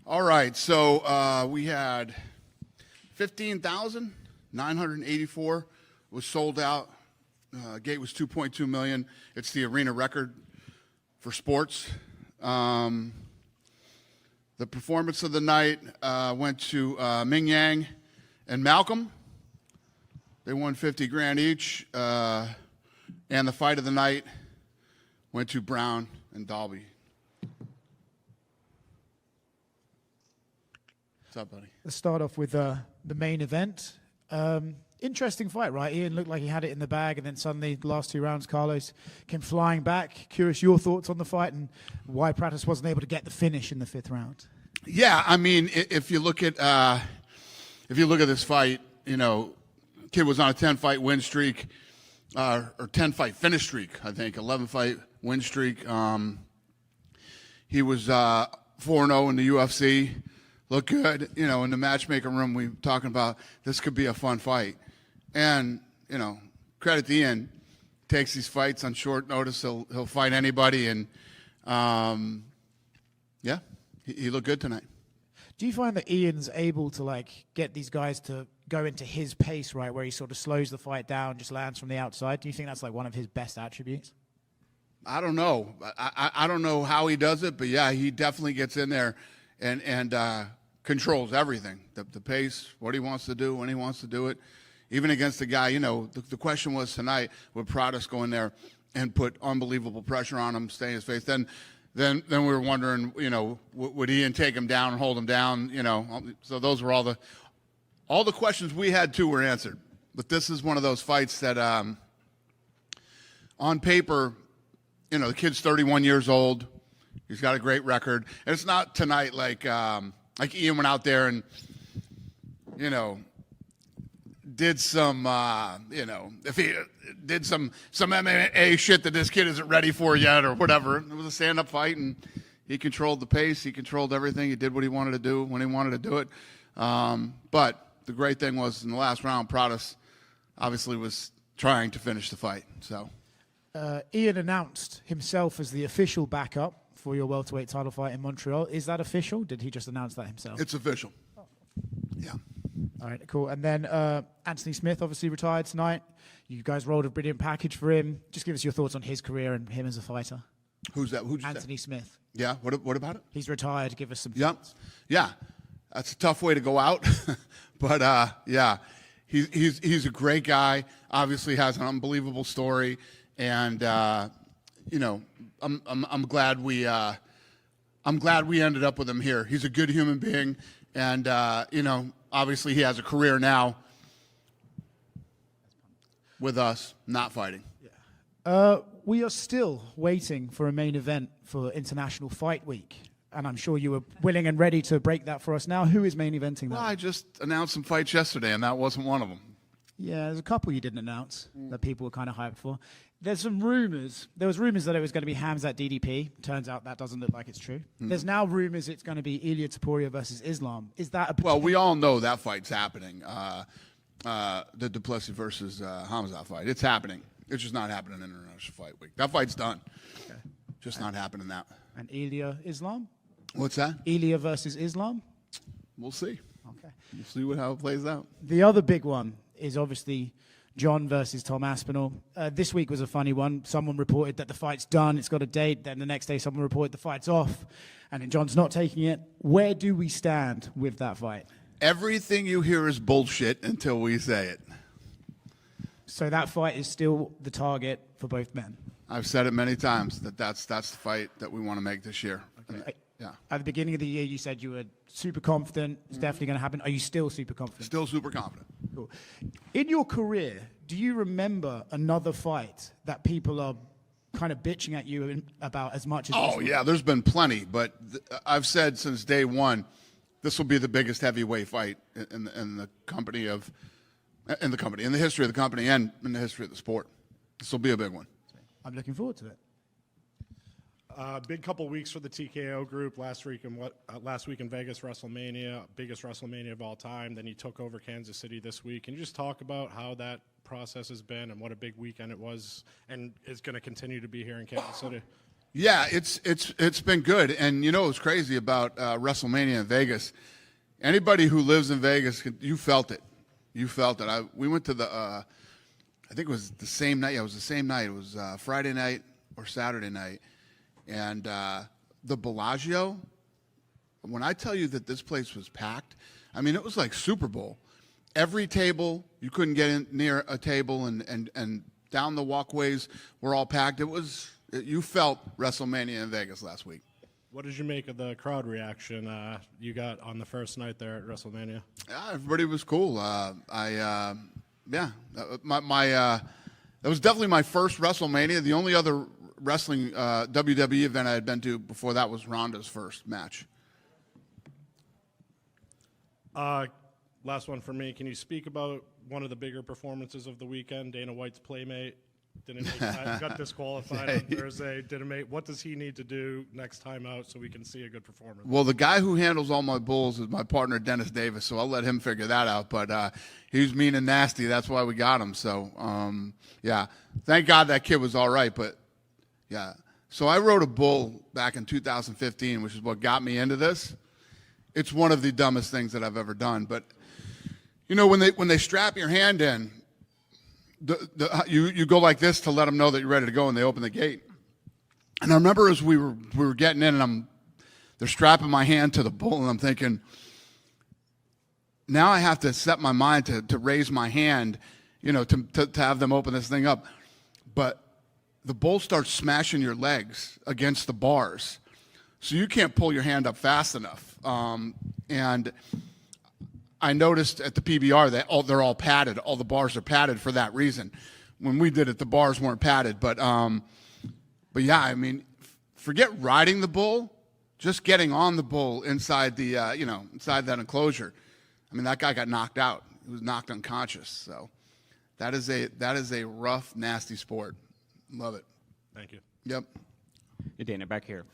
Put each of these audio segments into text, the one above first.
All right, so we had 15,984 was sold out. Gate was 2.2 million. It's the arena record for sports. The performance of the night went to Ming Yang and Malcolm. They won 50 grand each. And the fight of the night went to Brown and Dalby. What's up, buddy? Let's start off with the main event. Interesting fight, right? Ian looked like he had it in the bag, and then suddenly, the last 2 rounds, Carlos came flying back. Curious your thoughts on the fight and why Pratis wasn't able to get the finish in the 5th round. Yeah, I mean, if you look at this fight, you know, kid was on a 10-fight win streak, or 10-fight finish streak, I think, 11-fight win streak. He was 4-0 in the UFC. Looked good, you know, in the matchmaking room. We were talking about this could be a fun fight. And, you know, credit to Ian, takes these fights on short notice. He'll fight anybody. And, yeah, he looked good tonight. Do you find that Ian's able to, like, get these guys to go into his pace, right, where he sort of slows the fight down, just lands from the outside? Do you think that's, like, one of his best attributes? I don't know. I don't know how he does it, but, yeah, he definitely gets in there and controls everything, the pace, what he wants to do, when he wants to do it. Even against a guy, you know, the question was tonight, would Pratis go in there and put unbelievable pressure on him, stay in his face? Then we were wondering, you know, would Ian take him down and hold him down, you know? So those were all the questions we had too were answered. But this is one of those fights that on paper, you know, the kid's 31 years old. He's got a great record. And it's not tonight like Ian went out there and, you know, did some, you know, if he did some MMA shit that this kid isn't ready for yet or whatever. It was a stand-up fight, and he controlled the pace. He controlled everything. He did what he wanted to do when he wanted to do it. But the great thing was in the last round, Pratis obviously was trying to finish the fight. So Ian announced himself as the official backup for your welterweight title fight in Montreal. Is that official? Did he just announce that himself? It's official. Oh. Yeah. All right, cool. And then Anthony Smith obviously retired tonight. You guys rolled a brilliant package for him. Just give us your thoughts on his career and him as a fighter. Who's that? Who'd you Anthony say? Smith. Yeah. What about it? He's retired. Give us some Yeah. thoughts. Yeah. That's a tough way to go out. But, yeah, he's a great guy. Obviously has an unbelievable story. And, you know, I'm glad we ended up with him here. He's a good human being, and you know, obviously he has a career now with us, not fighting. Yeah. We are still waiting for a main event for International Fight Week, and I'm sure you were willing and ready to break that for us now. Who is main eventing that? Well, I just announced some fights yesterday, and that wasn't one of them. Yeah, there's a couple you didn't announce that people were kind of hyped for. There's some rumors. There was rumors that it was going to be Khamzat DDP. Turns out that doesn't look like it's true. There's now rumors it's going to be Makhachev-Topuria versus Islam. Is that a Well, we all know that fight's happening. The Plessis versus Khamzat fight. It's happening. It's just not happening in International Fight Week. That fight's done. Okay. Just not happening that. And Islam? What's that? Ilya versus Islam? We'll see. Okay. We'll see how it plays out. The other big one is obviously John versus Tom Aspinall. This week was a funny one. Someone reported that the fight's done, it's got a date. Then the next day someone reported the fight's off, and then John's not taking it. Where do we stand with that fight? Everything you hear is bullshit until we say it. So that fight is still the target for both men? I've said it many times that's the fight that we want to make this year. Okay. Yeah. At the beginning of the year, you said you were super confident. It's definitely going to happen. Are you still super confident? Still super confident. Cool. In your career, do you remember another fight that people are kind of bitching at you about as much as this one? Yeah, there's been plenty, but I've said since day one, this will be the biggest heavyweight fight in the history of the company and in the history of the sport. This will be a big one. I'm looking forward to it. Big couple weeks for the TKO group. Last week in Vegas, WrestleMania, biggest WrestleMania of all time. Then you took over Kansas City this week. Can you just talk about how that process has been and what a big weekend it was and is going to continue to be here in Kansas City? Yeah, it's been good. And you know what's crazy about WrestleMania in Vegas? Anybody who lives in Vegas, you felt it. You felt it. We went to the, I think it was the same night. Yeah, it was the same night. It was Friday night or Saturday night. And the Bellagio, when I tell you that this place was packed, I mean, it was like Super Bowl. Every table, you couldn't get in near a table, and down the walkways were all packed. You felt WrestleMania in Vegas last week. What did you make of the crowd reaction you got on the first night there at WrestleMania? Yeah, everybody was cool. That was definitely my first WrestleMania. The only other wrestling WWE event I had been to before that was Ronda's first match. Last one for me. Can you speak about one of the bigger performances of the weekend, Dana White's playmate? Got disqualified on Thursday. What does he need to do next time out so we can see a good performance? Well, the guy who handles all my bulls is my partner, Dennis Davis, so I'll let him figure that out. But he was mean and nasty. That's why we got him. So, yeah, thank God that kid was all right. But, yeah, so I wrote a bull back in 2015, which is what got me into this. It's one of the dumbest things that I've ever done. But, you know, when they strap your hand in, you go like this to let them know that you're ready to go, and they open the gate. And I remember as we were getting in, and they're strapping my hand to the bull, and I'm thinking, now I have to set my mind to raise my hand, you know, to have them open this thing up. But the bull starts smashing your legs against the bars, so you can't pull your hand up fast enough. And I noticed at the PBR that they're all padded. All the bars are padded for that reason. When we did it, the bars weren't padded. But yeah, I mean, forget riding the bull, just getting on the bull inside the inside that enclosure. I mean, that guy got knocked out. He was knocked unconscious. So that is a rough, nasty sport. Love it. Thank you. Yep. Hey, Dana, back here.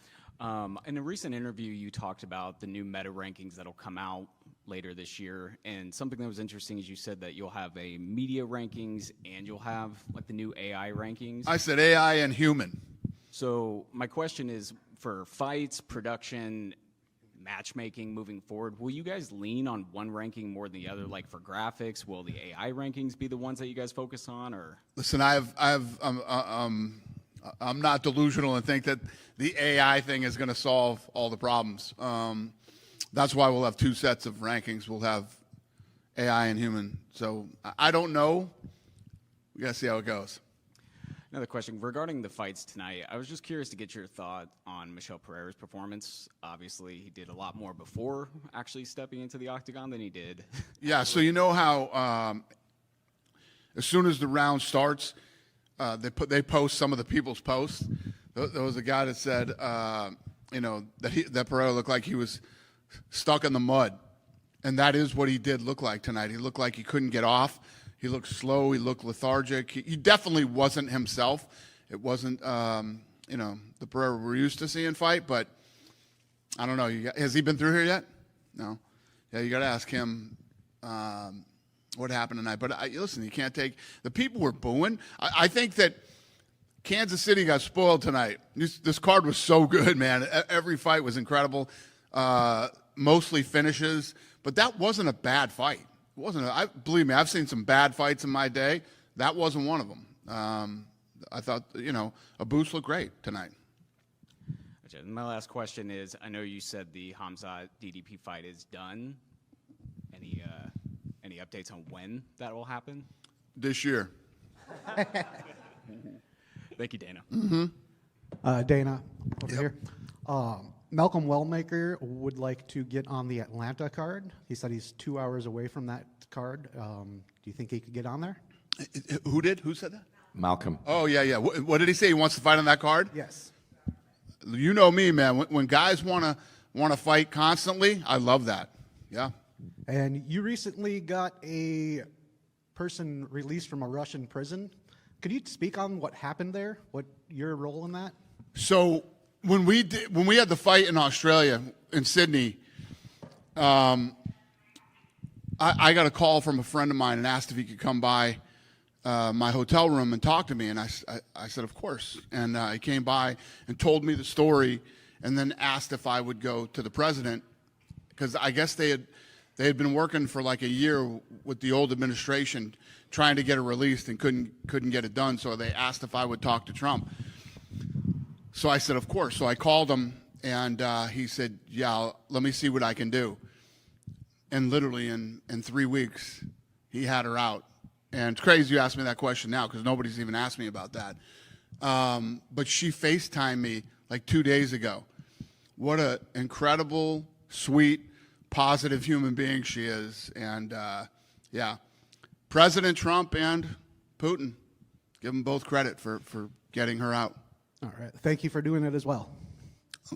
In a recent interview, you talked about the new meta rankings that'll come out later this year, and something that was interesting is you said that you'll have a media rankings and you'll have like the new AI rankings. I said AI and human. So my question is, for fights, production, matchmaking moving forward, will you guys lean on one ranking more than the other? Like for graphics, will the AI rankings be the ones that you guys focus on, or? Listen, I'm not delusional and think that the AI thing is going to solve all the problems. That's why we'll have two sets of rankings. We'll have AI and human. So I don't know. We got to see how it goes. Another question regarding the fights tonight. I was just curious to get your thought on Makhachev-Topuria performance. Obviously, he did a lot more before actually stepping into the octagon than he did. Yeah, so you know how as soon as the round starts, they post some of the people's posts. There was a guy that said, that Pereira looked like he was stuck in the mud, and that is what he did look like tonight. He looked like he couldn't get off. He looked slow. He looked lethargic. He definitely wasn't himself. It wasn't, the Pereira we're used to seeing fight. But I don't know. Has he been through here yet? No. Yeah, you got to ask him what happened tonight. But listen, you can't take the people were booing. I think that Kansas City got spoiled tonight. This card was so good, man. Every fight was incredible. Mostly finishes, but that wasn't a bad fight. It wasn't. Believe me, I've seen some bad fights in my day. That wasn't one of them. I thought, Abus looked great tonight. Gotcha. And my last question is: I know you said the Khamzat DDP fight is done. Any updates on when that will happen? This year. Thank you, Dana. Mm-hmm. Dana, over here. Malcolm Wellmaker would like to get on the Atlanta card. He said he's 2 hours away from that card. Do you think he could get on there? Who did? Who said that? Malcolm. Oh, yeah. What did he say? He wants to fight on that card? Yes. You know me, man. When guys want to fight constantly, I love that. Yeah. And you recently got a person released from a Russian prison. Could you speak on what happened there? What your role in that? So when we had the fight in Australia in Sydney, I got a call from a friend of mine and asked if he could come by my hotel room and talked to me, and I said, of course. And he came by and told me the story, and then asked if I would go to the president, because I guess they had been working for like a year with the old administration trying to get it released and couldn't get it done. So they asked if I would talk to Trump. So I said, of course. So I called him, and he said, yeah, let me see what I can do. And literally in 3 weeks, he had her out. And it's crazy you asked me that question now, because nobody's even asked me about that. But she FaceTimed me like 2 days ago. What an incredible, sweet, positive human being she is. And yeah, President Trump and Putin, give them both credit for getting her out. All right. Thank you for doing it as well.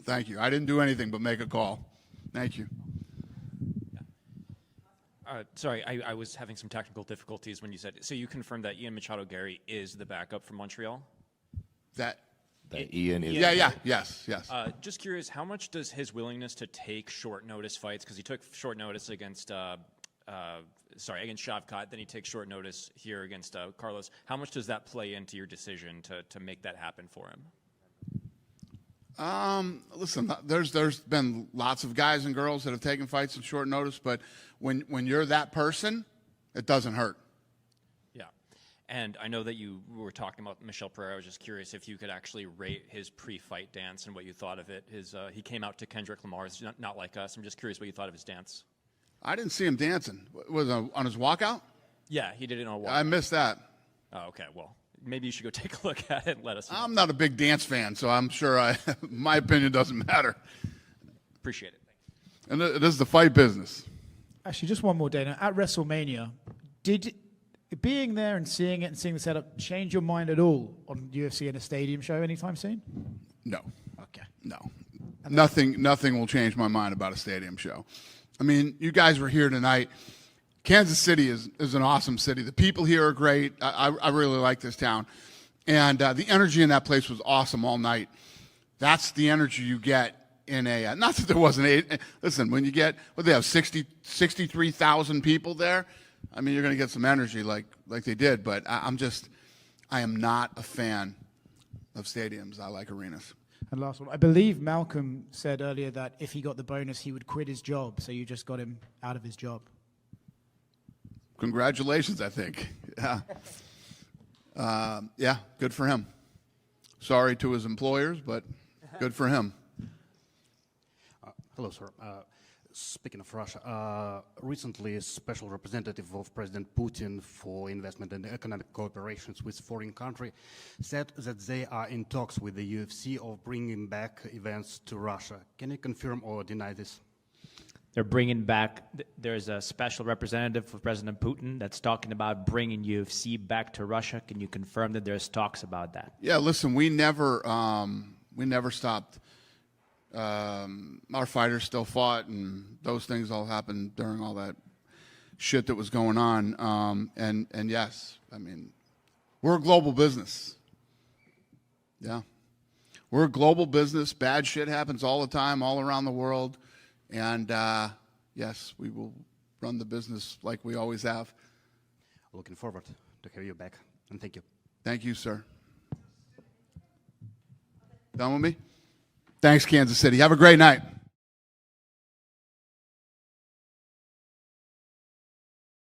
Thank you. I didn't do anything but make a call. Thank you. Sorry, I was having some technical difficulties when you said, so you confirmed that Ian Machado Garry is the backup from Montreal? That Ian is. Yeah, yes. Just curious, how much does his willingness to take short notice fights, because he took short notice against, against Shavkat, then he takes short notice here against Carlos. How much does that play into your decision to make that happen for him? Listen, there's been lots of guys and girls that have taken fights in short notice, but when you're that person, it doesn't hurt. Yeah. And I know that you were talking about Michel Pereira. I was just curious if you could actually rate his pre-fight dance and what you thought of it. He came out to Kendrick Lamar's Not Like Us. I'm just curious what you thought of his dance. I didn't see him dancing. Was it on his walkout? Yeah, he did it on a walk. I missed that. Oh, okay. Well, maybe you should go take a look at it and let us know. I'm not a big dance fan, so I'm sure my opinion doesn't matter. Appreciate it. Thanks. And it is the fight business. Actually, just one more, Dana. At WrestleMania, did being there and seeing it and seeing the setup change your mind at all on UFC in a stadium show anytime soon? No. Okay. No. Nothing will change my mind about a stadium show. I mean, you guys were here tonight. Kansas City is an awesome city. The people here are great. I really like this town. And the energy in that place was awesome all night. That's the energy you get in a, not that there wasn't listen, when you get, what they have, 63,000 people there, I mean, you're going to get some energy like they did. But I am not a fan of stadiums. I like arenas. And last one, I believe Malcolm said earlier that if he got the bonus, he would quit his job. So you just got him out of his job. Congratulations, I think. Yeah. Yeah, good for him. Sorry to his employers, but good for him. Hello, sir. Speaking of Russia, recently a special representative of President Putin for investment and economic cooperations with foreign country said that they are in talks with the UFC of bringing back events to Russia. Can you confirm or deny this? They're bringing back, there's a special representative for President Putin that's talking about bringing UFC back to Russia. Can you confirm that there's talks about that? Yeah, listen, we never stopped. Our fighters still fought, and those things all happened during all that shit that was going on. And yes, I mean, we're a global business. Yeah. We're a global business. Bad shit happens all the time, all around the world. And yes, we will run the business like we always have. Looking forward to have you back, and thank you. Thank you, sir. Done with me? Thanks, Kansas City. Have a great night.